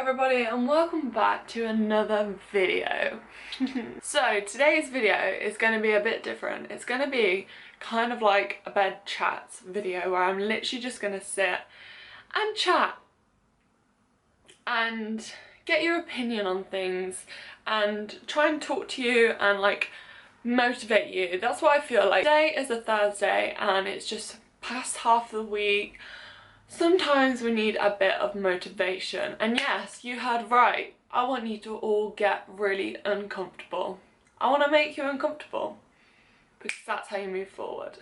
everybody and welcome back to another video. So today's video is going to be a bit different. It's going to be kind of like a bed chat video where I'm literally just going to sit and chat and get your opinion on things and try and talk to you and like motivate you. That's what I feel like. Today is a Thursday and it's just past half the week. Sometimes we need a bit of motivation, and yes, you heard right, I want you to all get really uncomfortable. I want to make you uncomfortable because that's how you move forward.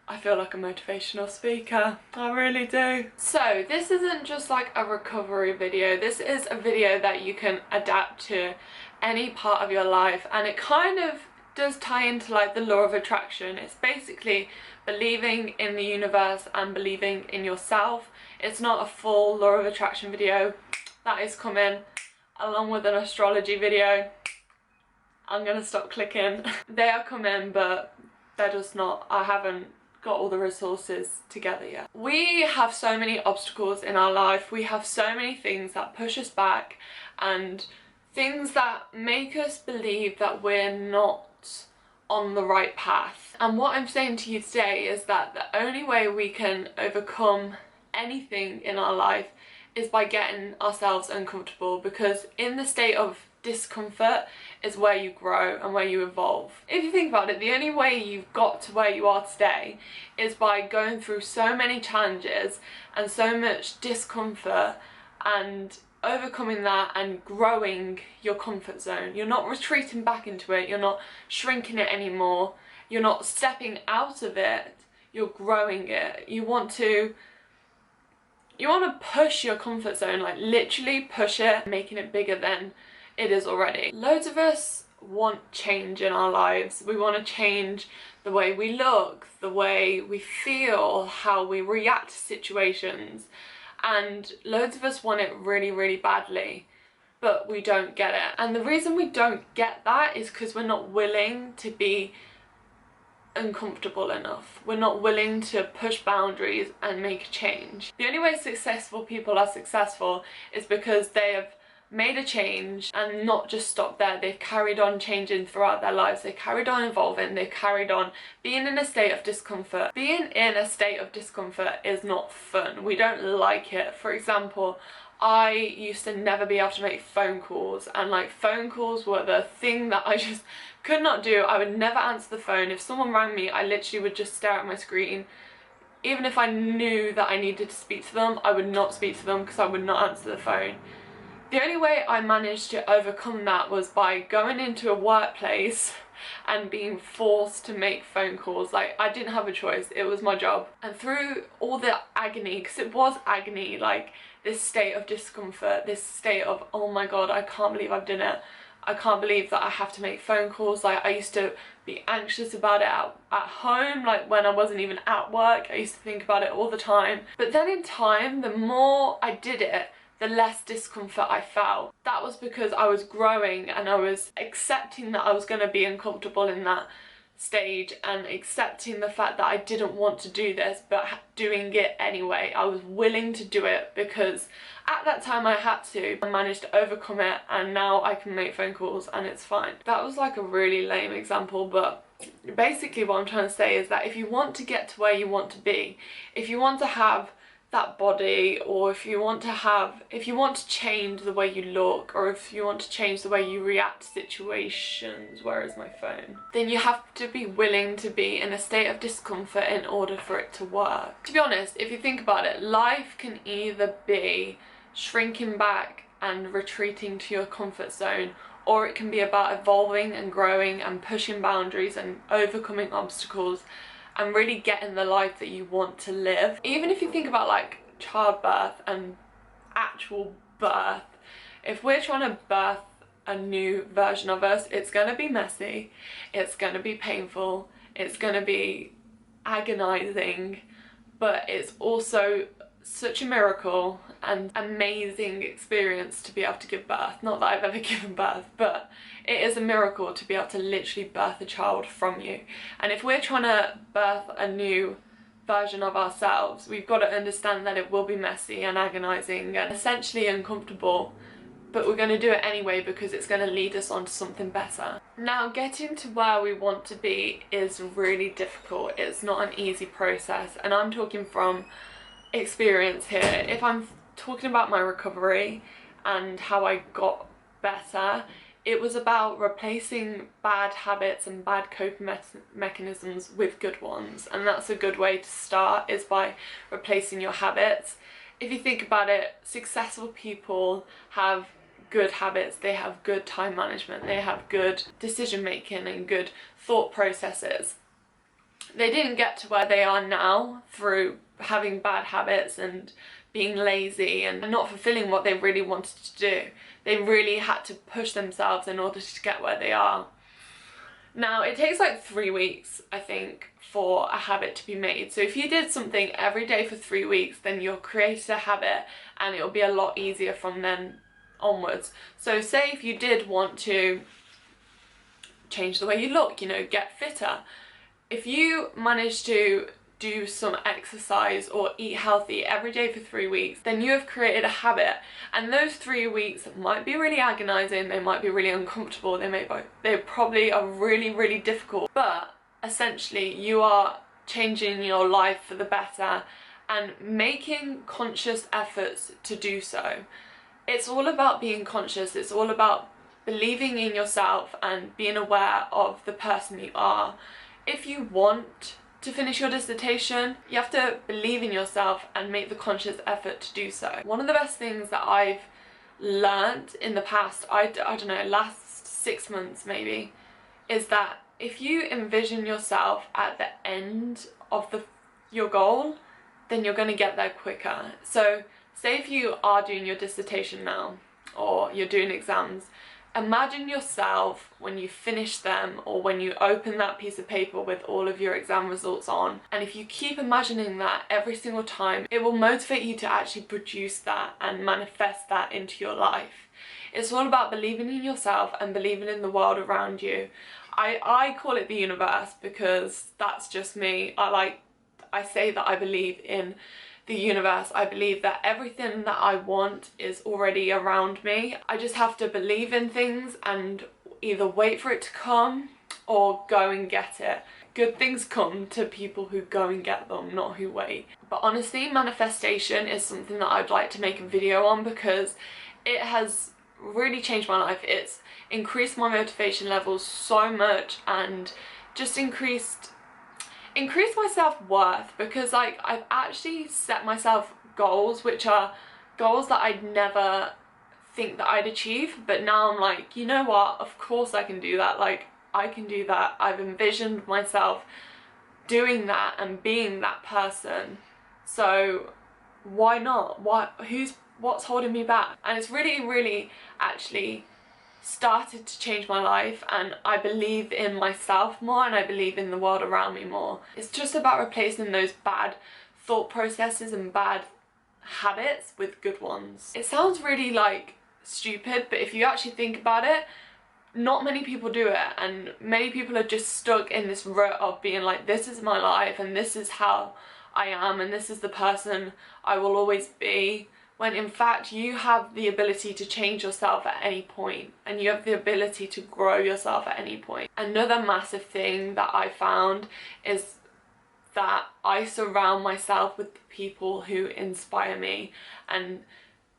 I feel like a motivational speaker, I really do. So this isn't just like a recovery video, this is a video that you can adapt to any part of your life, and it kind of does tie into like the law of attraction. It's basically believing in the universe and believing in yourself. It's not a full law of attraction video. That is coming along with an astrology video. I'm gonna stop clicking. They are coming, but they're just not, I haven't got all the resources together yet. We have so many obstacles in our life. We have so many things that push us back and things that make us believe that we're not on the right path. And what I'm saying to you today is that the only way we can overcome anything in our life is by getting ourselves uncomfortable, because in the state of discomfort is where you grow and where you evolve. If you think about it, the only way you've got to where you are today is by going through so many challenges and so much discomfort and overcoming that and growing your comfort zone. You're not retreating back into it, you're not shrinking it anymore, you're not stepping out of it, you're growing it. You want to push your comfort zone, like literally push it, making it bigger than it is already. Loads of us want change in our lives. We want to change the way we look, the way we feel, how we react to situations. And loads of us want it really, really badly, but we don't get it. And the reason we don't get that is because we're not willing to be uncomfortable enough. We're not willing to push boundaries and make a change. The only way successful people are successful is because they have made a change and not just stopped there. They've carried on changing throughout their lives. They carried on evolving. They carried on being in a state of discomfort. Being in a state of discomfort is not fun. We don't like it. For example, I used to never be able to make phone calls, and like phone calls were the thing that I just could not do. I would never answer the phone. If someone rang me, I literally would just stare at my screen. Even if I knew that I needed to speak to them, I would not speak to them because I would not answer the phone. The only way I managed to overcome that was by going into a workplace and being forced to make phone calls. Like, I didn't have a choice, it was my job. And through all the agony, because it was agony, like this state of discomfort, this state of, oh my god, I can't believe I've done it. I can't believe that I have to make phone calls. Like, I used to be anxious about it at home, like when I wasn't even at work. I used to think about it all the time. But then in time, the more I did it, the less discomfort I felt. That was because I was growing and I was accepting that I was going to be uncomfortable in that stage and accepting the fact that I didn't want to do this, but doing it anyway. I was willing to do it because at that time I had to. I managed to overcome it and now I can make phone calls and it's fine. That was like a really lame example, but basically what I'm trying to say is that if you want to get to where you want to be, if you want to have that body, or if you want to change the way you look, or if you want to change the way you react to situations, where is my phone, then you have to be willing to be in a state of discomfort in order for it to work. To be honest, if you think about it, life can either be shrinking back and retreating to your comfort zone, or it can be about evolving and growing and pushing boundaries and overcoming obstacles and really getting the life that you want to live. Even if you think about like childbirth and actual birth, if we're trying to birth a new version of us, it's gonna be messy, it's gonna be painful, it's gonna be agonizing, but it's also such a miracle and amazing experience to be able to give birth. Not that I've ever given birth, but it is a miracle to be able to literally birth a child from you. And if we're trying to birth a new version of ourselves, we've got to understand that it will be messy and agonizing and essentially uncomfortable, but we're going to do it anyway because it's going to lead us on to something better. Now, getting to where we want to be is really difficult. It's not an easy process, and I'm talking from experience here. If I'm talking about my recovery and how I got better, it was about replacing bad habits and bad coping mechanisms with good ones, and that's a good way to start, is by replacing your habits. If you think about it, successful people have good habits, they have good time management, they have good decision making and good thought processes. They didn't get to where they are now through having bad habits and being lazy and not fulfilling what they really wanted to do. They really had to push themselves in order to get where they are. Now, it takes like 3 weeks, I think, for a habit to be made. So if you did something every day for 3 weeks, then you'll create a habit and it'll be a lot easier from then onwards. So say if you did want to change the way you look, you know, get fitter, if you manage to do some exercise or eat healthy every day for 3 weeks, then you have created a habit. And those 3 weeks might be really agonizing, they might be really uncomfortable, they probably are really, really difficult, but essentially you are changing your life for the better and making conscious efforts to do so. It's all about being conscious, it's all about believing in yourself and being aware of the person you are. If you want to finish your dissertation, you have to believe in yourself and make the conscious effort to do so. One of the best things that I've learned in the past, I don't know, last 6 months maybe, is that if you envision yourself at the end of your goal, then you're going to get there quicker. So say if you are doing your dissertation now, or you're doing exams, imagine yourself when you finish them, or when you open that piece of paper with all of your exam results on, and if you keep imagining that every single time, it will motivate you to actually produce that and manifest that into your life. It's all about believing in yourself and believing in the world around you. I call it the universe because that's just me. I say that I believe in the universe. I believe that everything that I want is already around me. I just have to believe in things and either wait for it to come or go and get it. Good things come to people who go and get them, not who wait. But honestly, manifestation is something that I'd like to make a video on because it has really changed my life. It's increased my motivation levels so much and just increased my self-worth, because like I've actually set myself goals which are goals that I'd never think that I'd achieve, but now I'm like, you know what, of course I can do that. Like, I can do that. I've envisioned myself doing that and being that person, so why not? What's holding me back? And it's really actually started to change my life, and I believe in myself more and I believe in the world around me more. It's just about replacing those bad thought processes and bad habits with good ones. It sounds really like stupid, but if you actually think about it, not many people do it, and many people are just stuck in this rut of being like, this is my life and this is how I am and this is the person I will always be, when in fact you have the ability to change yourself at any point and you have the ability to grow yourself at any point. Another massive thing that I found is that I surround myself with people who inspire me and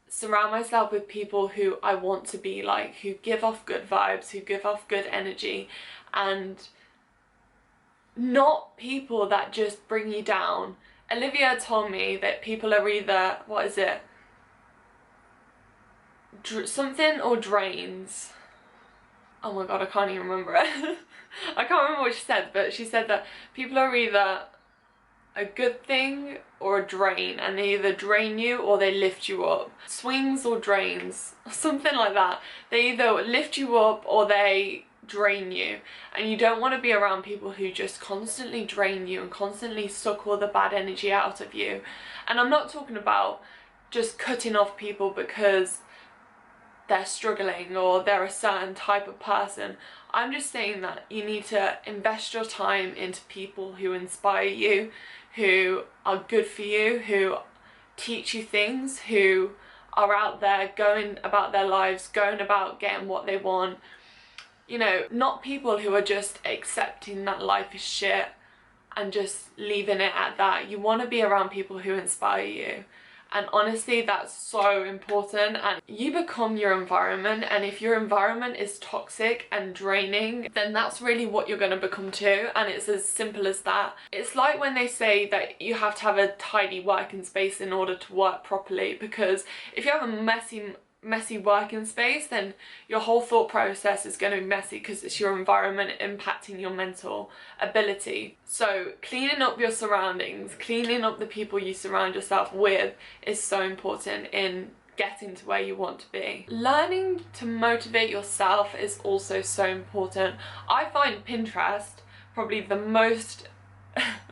surround myself with people who I want to be like, who give off good vibes, who give off good energy, and not people that just bring you down. Olivia told me that people are either, what is it? Something or drains. Oh my god, I can't even remember it. I can't remember what she said, but she said that people are either a good thing or a drain, and they either drain you or they lift you up. Swings or drains, something like that. They either lift you up or they drain you, and you don't want to be around people who just constantly drain you and constantly suck all the bad energy out of you. And I'm not talking about just cutting off people because they're struggling or they're a certain type of person. I'm just saying that you need to invest your time into people who inspire you, who are good for you, who teach you things, who are out there going about their lives, going about getting what they want. You know, not people who are just accepting that life is shit and just leaving it at that. You want to be around people who inspire you. And honestly, that's so important. And you become your environment, and if your environment is toxic and draining, then that's really what you're going to become too. And it's as simple as that. It's like when they say that you have to have a tidy working space in order to work properly, because if you have a messy working space, then your whole thought process is going to be messy, because it's your environment impacting your mental ability. So cleaning up your surroundings, cleaning up the people you surround yourself with is so important in getting to where you want to be. Learning to motivate yourself is also so important. I find Pinterest probably the most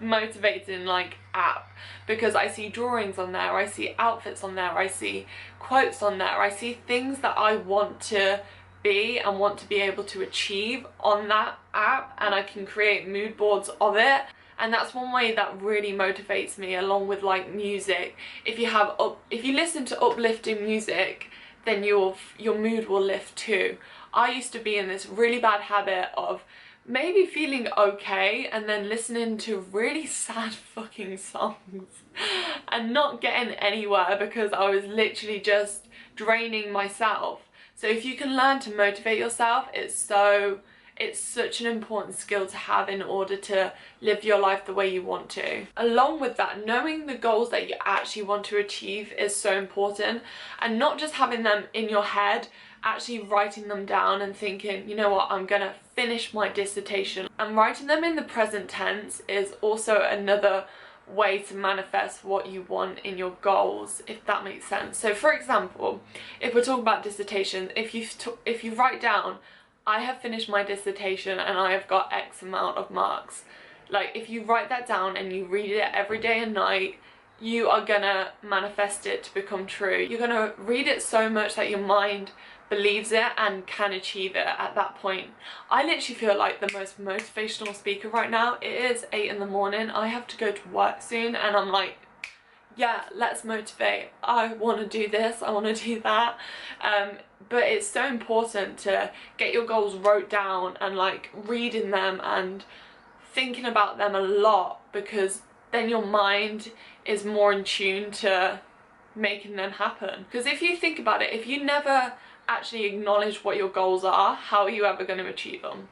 motivating app, because I see drawings on there, I see outfits on there, I see quotes on there, I see things that I want to be and want to be able to achieve on that app, and I can create mood boards of it. And that's one way that really motivates me, along with music. If you listen to uplifting music, then your mood will lift too. I used to be in this really bad habit of maybe feeling okay and then listening to really sad fucking songs and not getting anywhere, because I was literally just draining myself. So if you can learn to motivate yourself, it's such an important skill to have in order to live your life the way you want to. Along with that, knowing the goals that you actually want to achieve is so important, and not just having them in your head, actually writing them down and thinking, you know what, I'm gonna finish my dissertation. And writing them in the present tense is also another way to manifest what you want in your goals, if that makes sense. So for example, if we're talking about dissertation, if you write down, I have finished my dissertation and I have got X amount of marks, if you write that down and you read it every day and night, you are gonna manifest it to become true. You're gonna read it so much that your mind believes it and can achieve it at that point. I literally feel like the most motivational speaker right now. It is 8 in the morning, I have to go to work soon, and I'm like, yeah, let's motivate. I want to do this, I want to do that. But it's so important to get your goals wrote down and reading them and thinking about them a lot, because then your mind is more in tune to making them happen. Because if you think about it, if you never actually acknowledge what your goals are, how are you ever going to achieve them?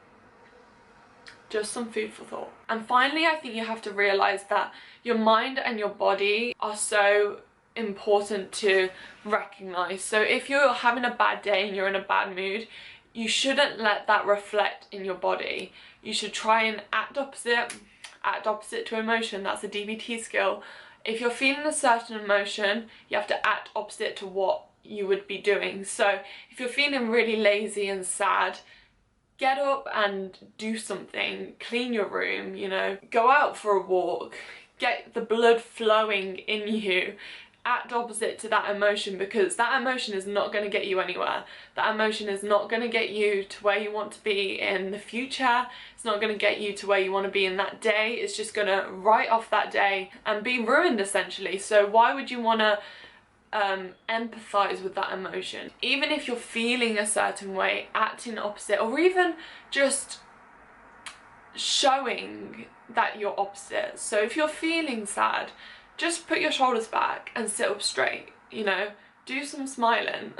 Just some food for thought. And finally, I think you have to realize that your mind and your body are so important to recognize. So if you're having a bad day and you're in a bad mood, you shouldn't let that reflect in your body. You should try and act opposite to emotion. That's a DBT skill. If you're feeling a certain emotion, you have to act opposite to what you would be doing. So if you're feeling really lazy and sad, get up and do something. Clean your room, go out for a walk, get the blood flowing in you. Act opposite to that emotion, because that emotion is not going to get you anywhere. That emotion is not going to get you to where you want to be in the future. It's not going to get you to where you want to be in that day. It's just going to write off that day and be ruined essentially. So why would you want to empathize with that emotion? Even if you're feeling a certain way, acting opposite, or even just showing that you're opposite. So if you're feeling sad, just put your shoulders back and sit up straight, do some smiling.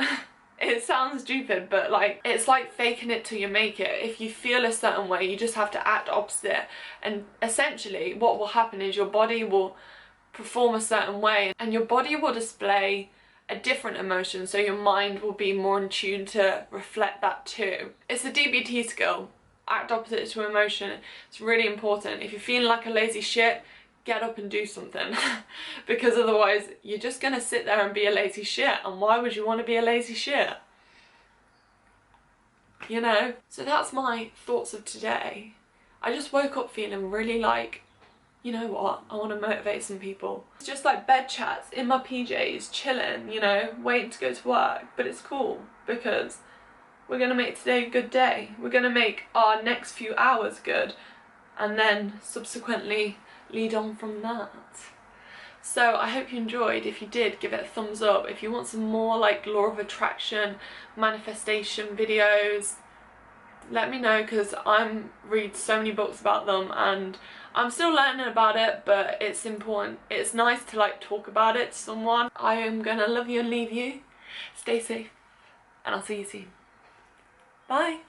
It sounds stupid, but it's like faking it till you make it. If you feel a certain way, you just have to act opposite, and essentially what will happen is your body will perform a certain way and your body will display a different emotion, so your mind will be more in tune to reflect that too. It's a DBT skill. Act opposite to emotion. It's really important. If you're feeling like a lazy shit, get up and do something. Because otherwise you're just gonna sit there and be a lazy shit, and why would you want to be a lazy shit? So that's my thoughts of today. I just woke up feeling really you know what, I want to motivate some people. It's just bed chats in my PJs, chilling, waiting to go to work. But it's cool, because we're gonna make today a good day. We're gonna make our next few hours good, and then subsequently lead on from that. So I hope you enjoyed. If you did, give it a thumbs up. If you want some more like law of attraction, manifestation videos, let me know, because I read so many books about them and I'm still learning about it, but it's important. It's nice to like talk about it to someone. I am gonna love you and leave you. Stay safe and I'll see you soon. Bye.